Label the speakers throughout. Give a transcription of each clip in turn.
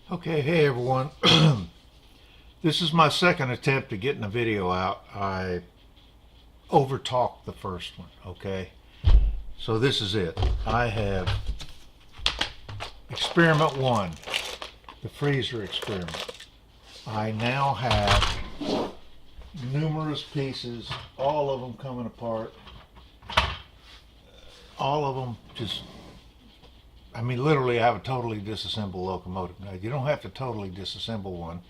Speaker 1: Okay, hey everyone. This is my second attempt at getting a video out. I overtalked the first one, okay? So this is it. I have experiment one, the freezer experiment. I now have numerous pieces, all of them coming apart. All of them just, literally I have a totally disassembled locomotive. Now, you don't have to totally disassemble one,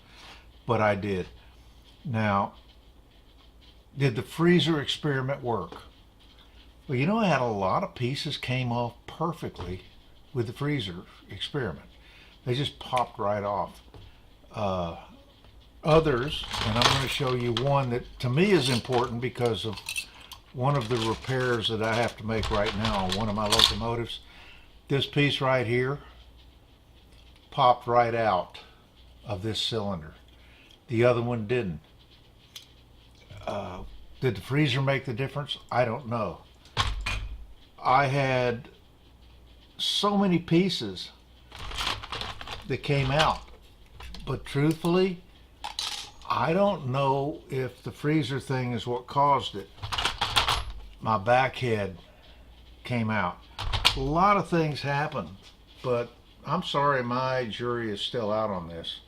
Speaker 1: but I did. Now, did the freezer experiment work? Well, I had a lot of pieces came off perfectly with the freezer experiment. They just popped right off. Others, and I'm going to show you one that to me is important because of one of the repairs that I have to make right now on one of my locomotives. This piece right here popped right out of this cylinder. The other one didn't. Did the freezer make the difference? I don't know. I had so many pieces that came out, but truthfully, I don't know if the freezer thing is what caused it. My back head came out. A lot of things happened, but I'm sorry, my jury is still out on this.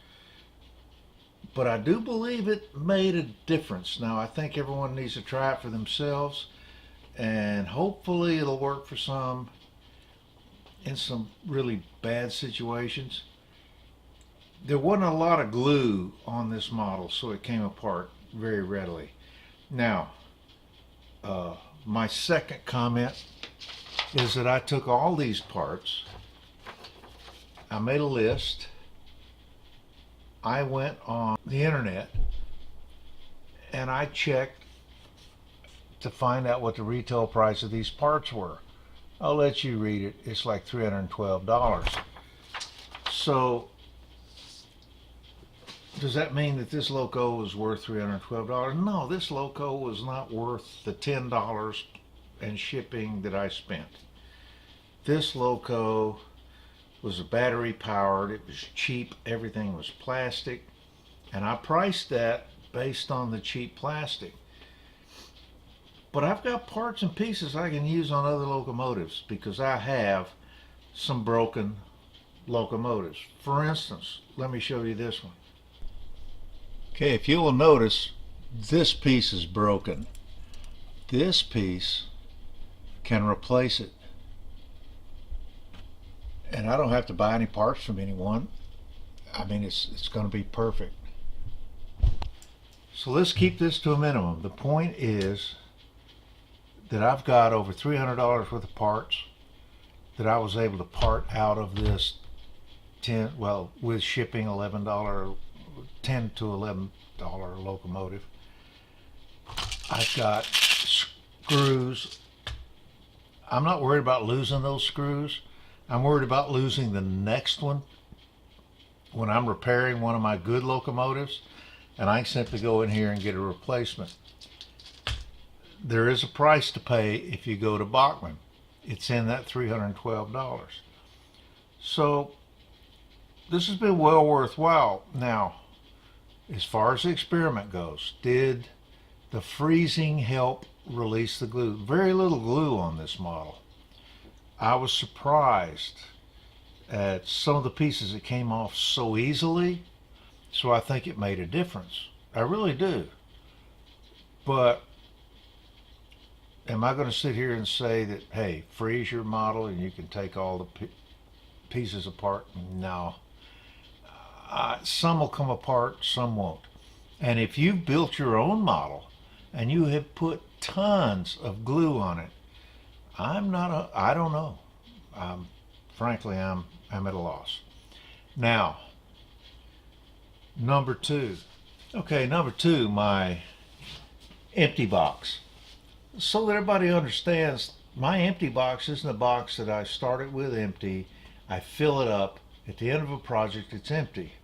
Speaker 1: But I do believe it made a difference. Now, I think everyone needs to try it for themselves, and hopefully it'll work for some in some really bad situations. There wasn't a lot of glue on this model, so it came apart very readily. Now, my second comment is that I took all these parts, I made a list, I went on the internet and I checked to find out what the retail price of these parts were. I'll let you read it. It's like $312. So does that mean that this loco was worth $312? No, this loco was not worth the $10 and shipping that I spent. This loco was battery powered, it was cheap, everything was plastic, and I priced that based on the cheap plastic. But I've got parts and pieces I can use on other locomotives because I have some broken locomotives. For instance, let me show you this one. Okay, if you will notice, this piece is broken. This piece can replace it. And I don't have to buy any parts from anyone. It's going to be perfect. So let's keep this to a minimum. The point is that I've got over $300 worth of parts that I was able to part out of this with shipping $11, $10 to $11 locomotive. I've got screws. I'm not worried about losing those screws. I'm worried about losing the next one when I'm repairing one of my good locomotives, and I simply go in here and get a replacement. There is a price to pay if you go to Bachman. It's in that $312. So this has been well worthwhile. Now, as far as the experiment goes, did the freezing help release the glue? Very little glue on this model. I was surprised at some of the pieces that came off so easily, so I think it made a difference. I really do. But am I going to sit here and say that, hey, freeze your model and you can take all the pieces apart? No. Some will come apart, some won't. And if you've built your own model and you have put tons of glue on it, I don't know. Frankly, I'm at a loss. Now, number two. Okay, number two, my empty box. So that everybody understands, my empty box isn't a box that I started with empty. I fill it up. At the end of a project, it's empty.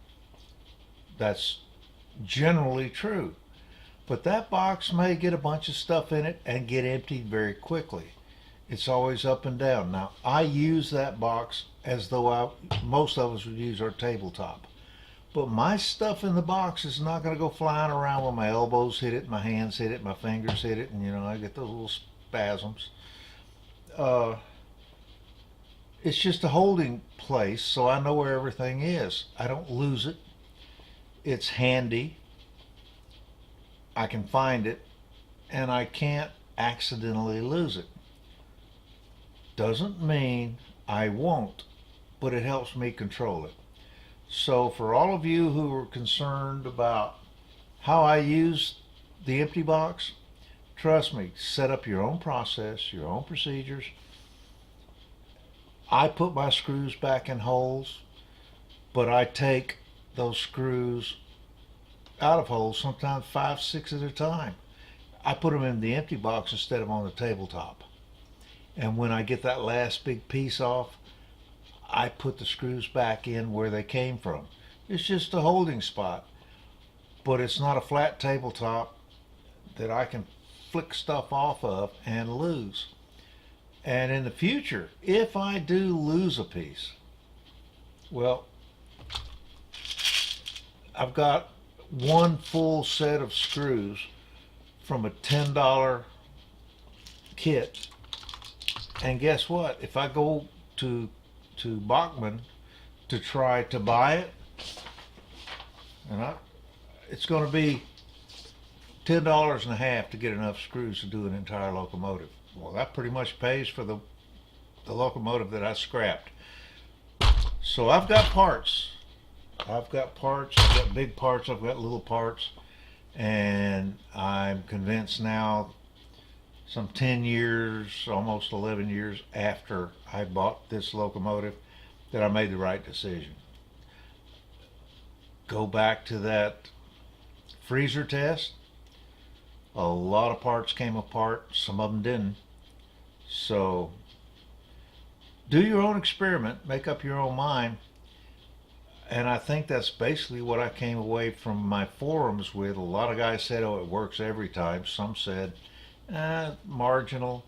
Speaker 1: That's generally true. But that box may get a bunch of stuff in it and get emptied very quickly. It's always up and down. Now, I use that box as though most of us would use our tabletop. But my stuff in the box is not going to go flying around when my elbows hit it, my hands hit it, my fingers hit it, and I get those little spasms. Uh, it's just a holding place, so I know where everything is. I don't lose it. It's handy. I can find it, and I can't accidentally lose it. Doesn't mean I won't, but it helps me control it. So for all of you who are concerned about how I use the empty box, trust me, set up your own process, your own procedures. I put my screws back in holes, but I take those screws out of holes, sometimes 5, 6 at a time. I put them in the empty box instead of on the tabletop. And when I get that last big piece off, I put the screws back in where they came from. It's just a holding spot, but it's not a flat tabletop that I can flick stuff off of and lose. And in the future, if I do lose a piece, well, I've got one full set of screws from a $10 kit. And guess what? If I go to Bachman to try to buy it, it's going to be $10 and a half to get enough screws to do an entire locomotive. Well, that pretty much pays for the locomotive that I scrapped. So I've got parts. I've got big parts, I've got little parts, and I'm convinced now, some 10 years, almost 11 years after I bought this locomotive, that I made the right decision. Go back to that freezer test. A lot of parts came apart, some of them didn't. So do your own experiment, make up your own mind. And I think that's basically what I came away from my forums with. A lot of guys said, oh, it works every time. Some said, marginal.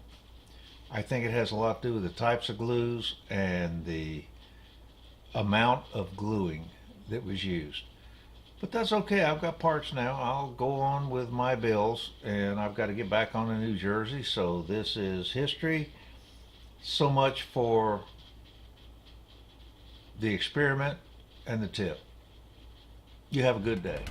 Speaker 1: I think it has a lot to do with the types of glues and the amount of gluing that was used. But that's okay. I've got parts now. I'll go on with my bills, and I've got to get back on to New Jersey. So this is history. So much for the experiment and the tip. You have a good day.